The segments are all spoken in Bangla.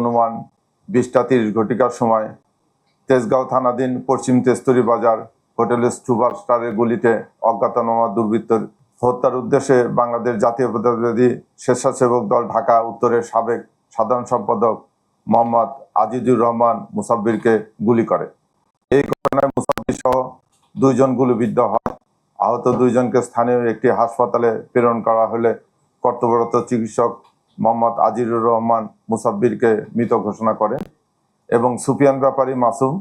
অনুমান 20টা 30 ঘটিকার সময় তেজগাঁও থানাধীন পশ্চিম তেস্তরি বাজার হোটেল সুপারস্টারের গুলিতে অজ্ঞাতনামা দুর্বৃত্তর হত্যার উদ্দেশ্যে বাংলাদেশ জাতীয়তাবাদী স্বেচ্ছাসেবক দল ঢাকা উত্তরের সাবেক সাধারণ সম্পাদক মোহাম্মদ আজিজুর রহমান মুসাব্বিরকে গুলি করে। এই ঘটনায় মুসাব্বির সহ 2 জন গুলিবিদ্ধ হয়। আহত 2 জনকে স্থানীয় একটি হাসপাতালে প্রেরণ করা হলে কর্তব্যরত চিকিৎসক মোহাম্মদ আজিজুর রহমান মুসাব্বিরকে মৃত ঘোষণা করেন এবং সুফিয়ান ব্যাপারী মাসুম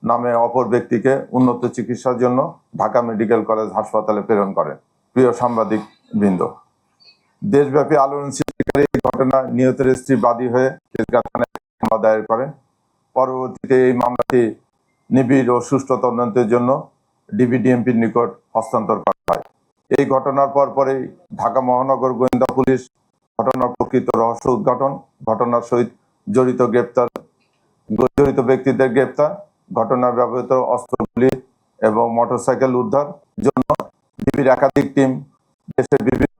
নামে অপর ব্যক্তিকে উন্নত চিকিৎসার জন্য ঢাকা মেডিকেল কলেজ হাসপাতালে প্রেরণ করেন। প্রিয় সাংবাদিক বৃন্দ, দেশব্যাপী আলোড়ন সৃষ্টিকারী এই ঘটনায় নিহতের স্ত্রী বাদী হয়ে তেজগাঁও থানায় মামলা দায়ের করেন। পরবর্তীতে এই মামলাটি নিবিড় ও সুষ্ঠু তদন্তের জন্য ডিবিডিএমপির নিকট হস্তান্তর করা হয়। এই ঘটনার পরপরই ঢাকা মহানগর গোয়েন্দা পুলিশ ঘটনার প্রকৃত রহস্য উদ্ঘাটন, ঘটনার সহিত জড়িত ব্যক্তিদের গ্রেপ্তার, ঘটনায় ব্যবহৃত অস্ত্রগুলি এবং মোটরসাইকেল উদ্ধার জন্য ডিবির একাধিক টিম দেশের বিভিন্ন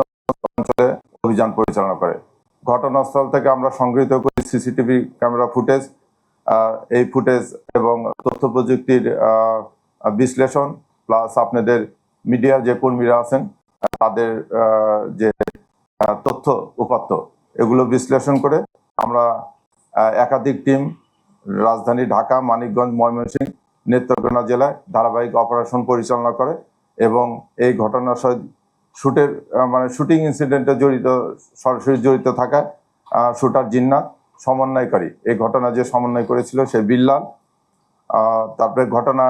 অঞ্চলে অভিযান পরিচালনা করে। ঘটনাস্থল থেকে আমরা সংগৃহীত করি সিসিটিভি ক্যামেরা ফুটেজ, এই ফুটেজ এবং তথ্য প্রযুক্তির বিশ্লেষণ প্লাস আপনাদের মিডিয়া যে কর্মীরা আছেন তাদের যে তথ্য উপাত্ত এগুলো বিশ্লেষণ করে আমরা একাধিক টিম রাজধানী ঢাকা, মানিকগঞ্জ, ময়মনসিংহ, নেত্রকোনা জেলায় ধারাবাহিক অপারেশন পরিচালনা করে এবং এই ঘটনার সহিত শুটিং ইনসিডেন্টে সরাসরি জড়িত থাকা শুটার জিন্নাত, সমন্বয়কারী এই ঘটনা যে সমন্বয় করেছিল সে বিল্লাল, তারপরে ঘটনা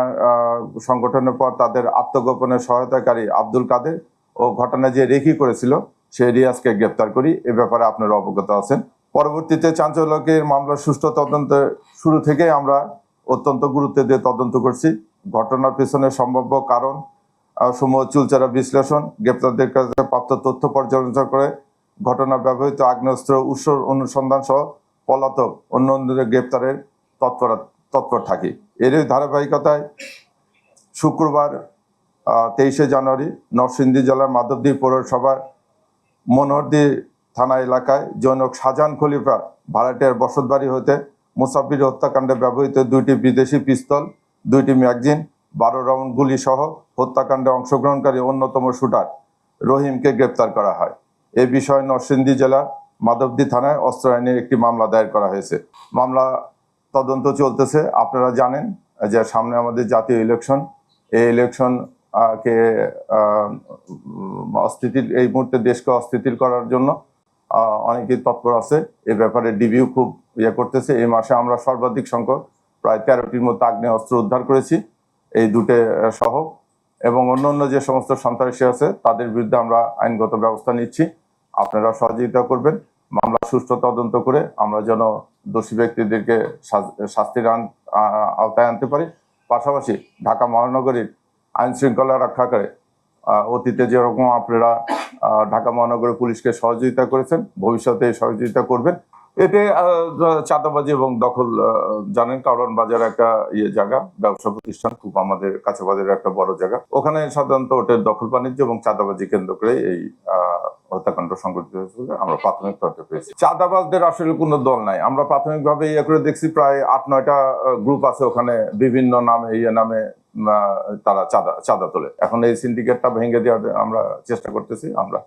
সংগঠনের পর তাদের আত্মগোপনের সহায়তাকারী আব্দুল কাদের ও ঘটনা যে রেকি করেছিল সে রিয়াজকে গ্রেপ্তার করি। এ ব্যাপারে আপনারা অবগত আছেন। পরবর্তীতে চাঞ্চল্যকর মামলার সুষ্ঠু তদন্তের শুরু থেকে আমরা অত্যন্ত গুরুত্ব দিয়ে তদন্ত করছি। ঘটনার পেছনে সম্ভাব্য কারণ সমূহ চুলচেরা বিশ্লেষণ, গ্রেপ্তারদের কাছে প্রাপ্ত তথ্য পর্যালোচনা করে ঘটনা ব্যবহৃত আগ্নেয়াস্ত্র উৎস অনুসন্ধান সহ পলাতক অন্যদের গ্রেপ্তারের তৎপর থাকি। এরই ধারাবাহিকতায় শুক্রবার 23শে জানুয়ারি নরসিংদী জেলার মাধবদী পৌরসভার মনোহরদী থানা এলাকায় জনক শাহজাহান খলিফা ভাড়াটিয়ার বসতবাড়ি হতে মুসাব্বির হত্যাকাণ্ডে ব্যবহৃত 2টি বিদেশি পিস্তল, 2টি ম্যাগজিন, 12 রাউন্ড গুলি সহ হত্যাকাণ্ডে অংশগ্রহণকারী অন্যতম শুটার রহিমকে গ্রেপ্তার করা হয়। এ বিষয়ে নরসিংদী জেলার মাধবদী থানায় অস্ত্র আইনে একটি মামলা দায়ের করা হয়েছে। মামলা তদন্ত চলতেছে। আপনারা জানেন যে সামনে আমাদের জাতীয় ইলেকশন, এই ইলেকশন কে অস্থিতির এই মুহূর্তে দেশকে অস্থিতির করার জন্য অনেকেই তৎপর আছে। এ ব্যাপারে ডিবিও খুব করতেছে। এই মাসে আমরা সর্বাধিক সংখ্যক প্রায় 13টির মতো আগ্নেয় অস্ত্র উদ্ধার করেছি, এই দুটো সহ, এবং অন্যান্য যে সমস্ত সন্ত্রাসী আছে তাদের বিরুদ্ধে আমরা আইনগত ব্যবস্থা নিচ্ছি। আপনারা সহযোগিতা করবেন মামলা সুষ্ঠু তদন্ত করে আমরা যেন দোষী ব্যক্তিদেরকে শাস্তির আওতায় আনতে পারি। পাশাপাশি ঢাকা মহানগরীর আইন শৃঙ্খলা রক্ষা করে অতীতে যেরকম আপনারা ঢাকা মহানগরী পুলিশকে সহযোগিতা করেছেন, ভবিষ্যতে সহযোগিতা করবেন। এতে চাঁদাবাজি এবং দখল, জানেন কারণ বাজার একটা জায়গা, ব্যবসা প্রতিষ্ঠান খুব আমাদের কাছে বাজারের একটা বড় জায়গা, ওখানে সাধারণত ওটের দখল বাণিজ্য এবং চাঁদাবাজি কেন্দ্র করে এই হত্যাকাণ্ড সংঘটিত হয়েছে বলে আমরা প্রাথমিক তথ্য পেয়েছি। চাঁদাবাজদের আসলে কোনো দল নাই, আমরা প্রাথমিকভাবে করে দেখছি প্রায় 8-9টা গ্রুপ আছে ওখানে, বিভিন্ন নামে নামে তারা চাঁদা তোলে। এখন এই সিন্ডিকেটটা ভেঙে দেওয়ার আমরা চেষ্টা করতেছি। আমরা